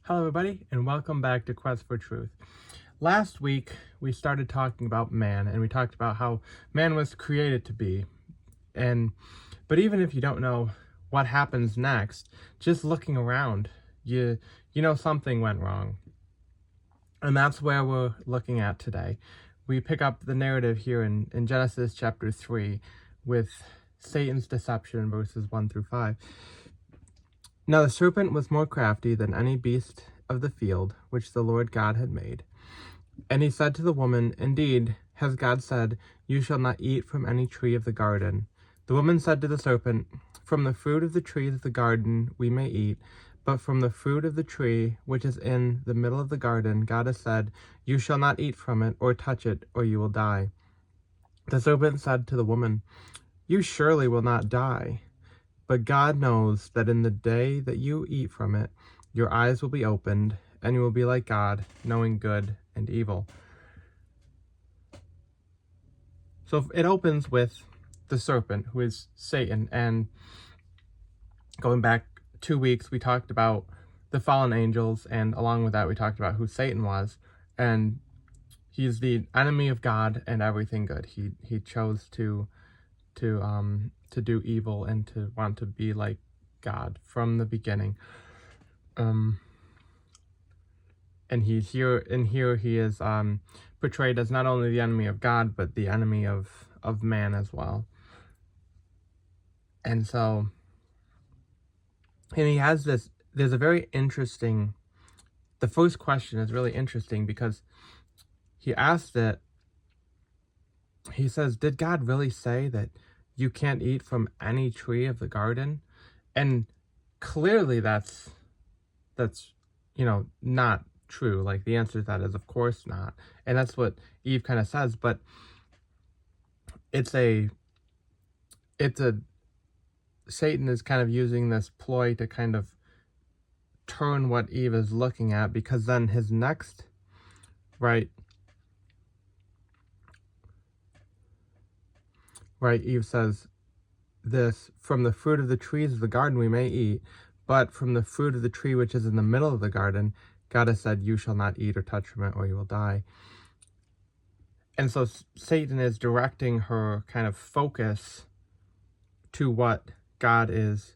Hello everybody, and welcome back to Quest for Truth. Last week, we started talking about man, and we talked about how man was created to be. But even if you don't know what happens next, just looking around, you know something went wrong. And that's where we're looking at today. We pick up the narrative here in Genesis chapter 3 with Satan's deception, verses 1 through 5. Now the serpent was more crafty than any beast of the field which the Lord God had made. And he said to the woman, Indeed, has God said, You shall not eat from any tree of the garden. The woman said to the serpent, From the fruit of the trees of the garden we may eat, but from the fruit of the tree which is in the middle of the garden, God has said, You shall not eat from it, or touch it, or you will die. The serpent said to the woman, You surely will not die. But God knows that in the day that you eat from it, your eyes will be opened, and you will be like God, knowing good and evil. So it opens with the serpent, who is Satan. And going back 2 weeks, we talked about the fallen angels, and along with that, we talked about who Satan was. And he's the enemy of God and everything good. He chose to do evil and to want to be like God from the beginning. And he is portrayed as not only the enemy of God, but the enemy of man as well. And so, and he has this, there's a very interesting, the first question is really interesting because he asked it, he says, did God really say that you can't eat from any tree of the garden? And clearly that's not true. Like, the answer to that is of course not. And that's what Eve kind of says, but Satan is kind of using this ploy to kind of turn what Eve is looking at, because then his next, Eve says this, from the fruit of the trees of the garden we may eat, but from the fruit of the tree which is in the middle of the garden, God has said, you shall not eat or touch from it, or you will die. And so Satan is directing her kind of focus to what God is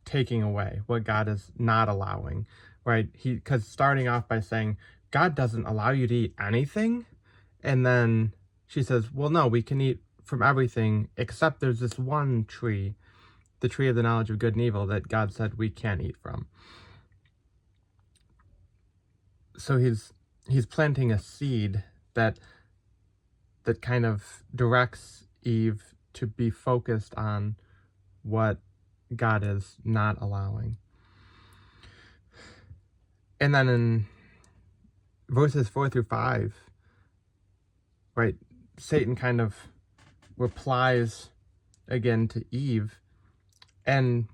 taking away, what God is not allowing, right? Because starting off by saying, God doesn't allow you to eat anything. And then she says, well, no, we can eat from everything except there's this one tree, the tree of the knowledge of good and evil, that God said we can't eat from. So he's planting a seed that kind of directs Eve to be focused on what God is not allowing. And then in verses 4 through 5, right, Satan kind of replies again to Eve. And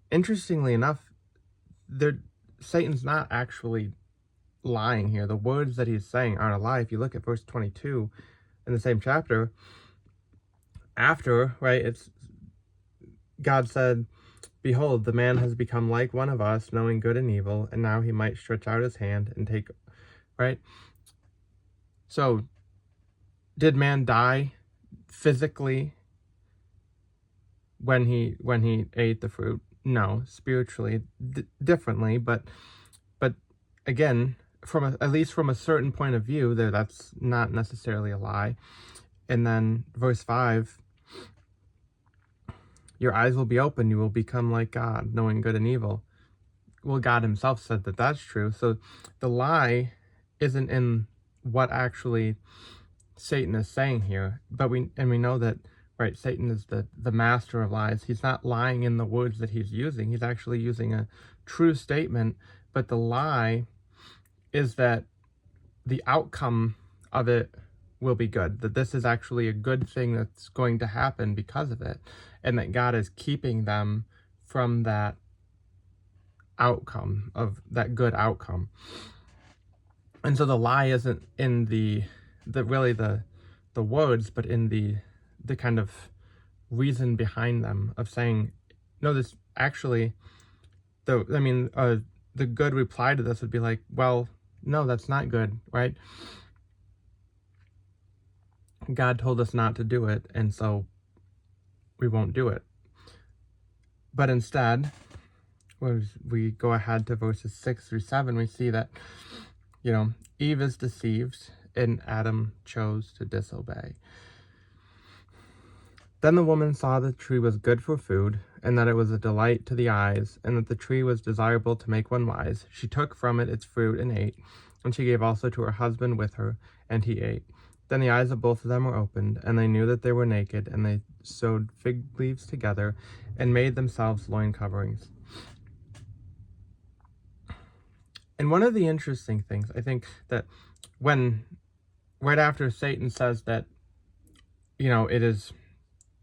interestingly enough, Satan's not actually lying here. The words that he's saying aren't a lie. If you look at verse 22 in the same chapter, after, right, it's God said, Behold, the man has become like one of us, knowing good and evil, and now he might stretch out his hand and take, right? So, did man die physically when he ate the fruit? No, spiritually, differently, but again, at least from a certain point of view, that's not necessarily a lie. And then verse 5, your eyes will be open, you will become like God, knowing good and evil. Well, God himself said that that's true. So the lie isn't in what actually Satan is saying here, but we know that, right, Satan is the master of lies. He's not lying in the words that he's using. He's actually using a true statement, but the lie is that the outcome of it will be good, that this is actually a good thing that's going to happen because of it, and that God is keeping them from that outcome, of that good outcome. And so the lie isn't in the words, but in the kind of reason behind them, of saying, no, this actually, the the good reply to this would be like, well, no, that's not good, right? God told us not to do it, and so we won't do it. But instead, when we go ahead to verses 6 through 7, we see that, Eve is deceived and Adam chose to disobey. Then the woman saw the tree was good for food, and that it was a delight to the eyes, and that the tree was desirable to make one wise. She took from it its fruit and ate, and she gave also to her husband with her, and he ate. Then the eyes of both of them were opened, and they knew that they were naked, and they sewed fig leaves together, and made themselves loin coverings. And one of the interesting things, I think, that right after Satan says that,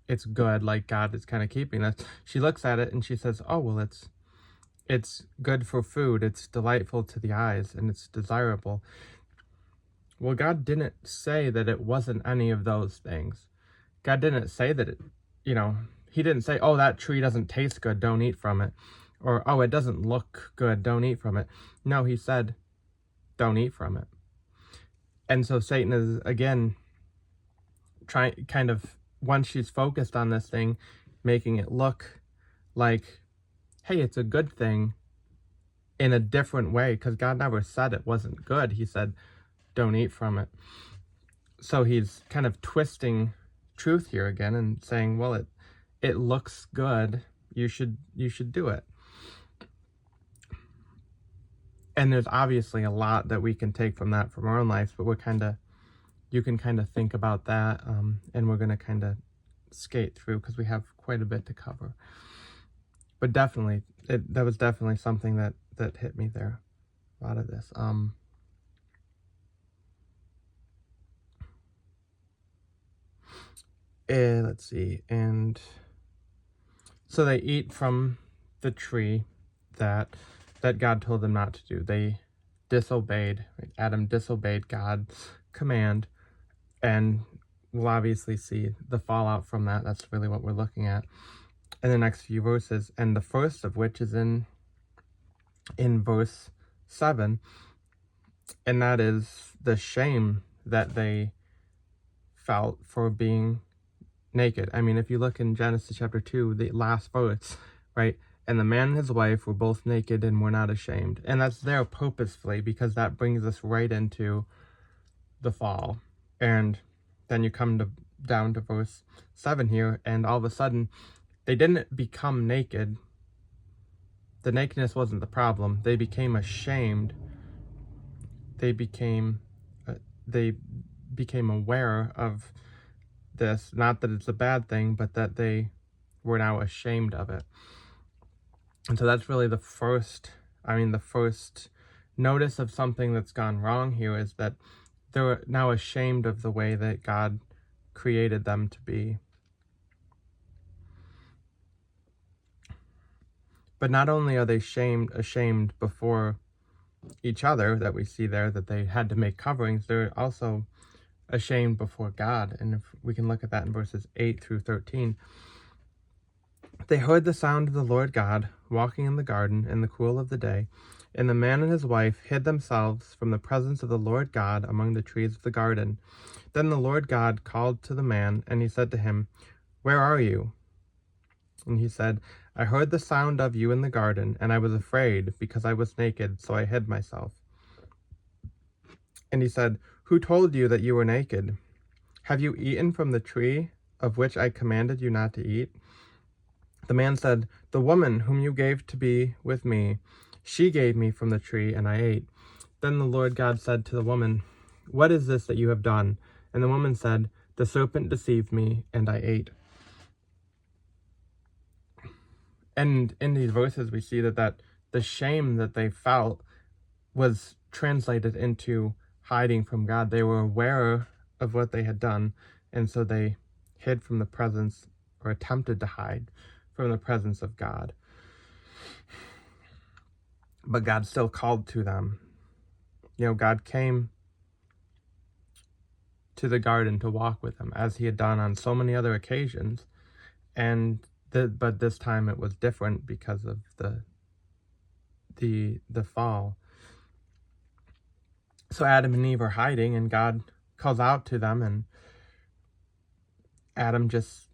it's good, like God is kind of keeping us, she looks at it and she says, oh, well, it's good for food, it's delightful to the eyes, and it's desirable. Well, God didn't say that it wasn't any of those things. God didn't say that he didn't say, oh, that tree doesn't taste good, don't eat from it. Or, oh, it doesn't look good, don't eat from it. No, he said, don't eat from it. And so Satan is, again, once she's focused on this thing, making it look like, hey, it's a good thing in a different way, because God never said it wasn't good. He said, don't eat from it. So he's kind of twisting truth here again and saying, well, it looks good, you should do it. And there's obviously a lot that we can take from that from our own lives, but you can kind of think about that, and we're going to kind of skate through because we have quite a bit to cover. But definitely, that was definitely something that hit me there, a lot of this. Let's see, and so they eat from the tree that God told them not to do. They disobeyed. Adam disobeyed God's command, and we'll obviously see the fallout from that. That's really what we're looking at in the next few verses, and the first of which is in verse 7, and that is the shame that they felt for being naked. I mean, if you look in Genesis chapter 2, the last verse, right? And the man and his wife were both naked and were not ashamed. And that's there purposefully because that brings us right into the fall. And then you come down to verse 7 here, and all of a sudden, they didn't become naked. The nakedness wasn't the problem. They became ashamed. They became aware of this. Not that it's a bad thing, but that they were now ashamed of it. And so that's really the first notice of something that's gone wrong here, is that they're now ashamed of the way that God created them to be. But not only are they ashamed before each other, that we see there, that they had to make coverings, they're also ashamed before God. And if we can look at that in verses 8 through 13. They heard the sound of the Lord God walking in the garden in the cool of the day, and the man and his wife hid themselves from the presence of the Lord God among the trees of the garden. Then the Lord God called to the man, and he said to him, "Where are you?" And he said, "I heard the sound of you in the garden, and I was afraid, because I was naked, so I hid myself." And he said, "Who told you that you were naked? Have you eaten from the tree of which I commanded you not to eat?" The man said, "The woman whom you gave to be with me, she gave me from the tree, and I ate." Then the Lord God said to the woman, "What is this that you have done?" And the woman said, "The serpent deceived me, and I ate." And in these verses, we see that the shame that they felt was translated into hiding from God. They were aware of what they had done, and so they hid from the presence, or attempted to hide from the presence of God. But God still called to them. God came to the garden to walk with them, as he had done on so many other occasions. But this time it was different because of the fall. So Adam and Eve are hiding, and God calls out to them, and Adam just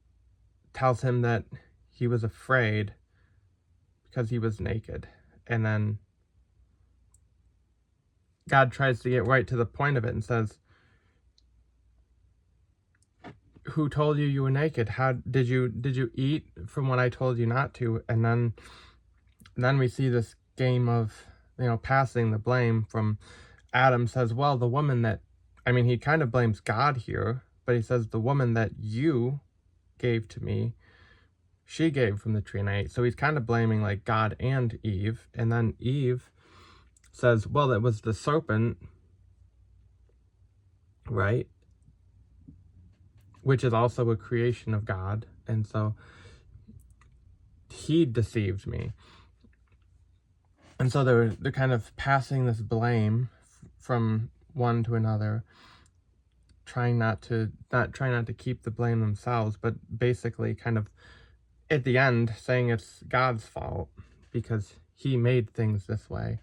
tells him that he was afraid because he was naked. And then God tries to get right to the point of it and says, who told you you were naked? How did you eat from what I told you not to? And then we see this game of, passing the blame from Adam. Says, well, the woman that, he kind of blames God here, but he says, the woman that you gave to me, she gave from the tree and I ate. So he's kind of blaming like God and Eve. And then Eve says, well, it was the serpent, right? Which is also a creation of God. And so he deceived me. And so they're kind of passing this blame from one to another, trying not to keep the blame themselves, but basically kind of at the end saying it's God's fault because he made things this way.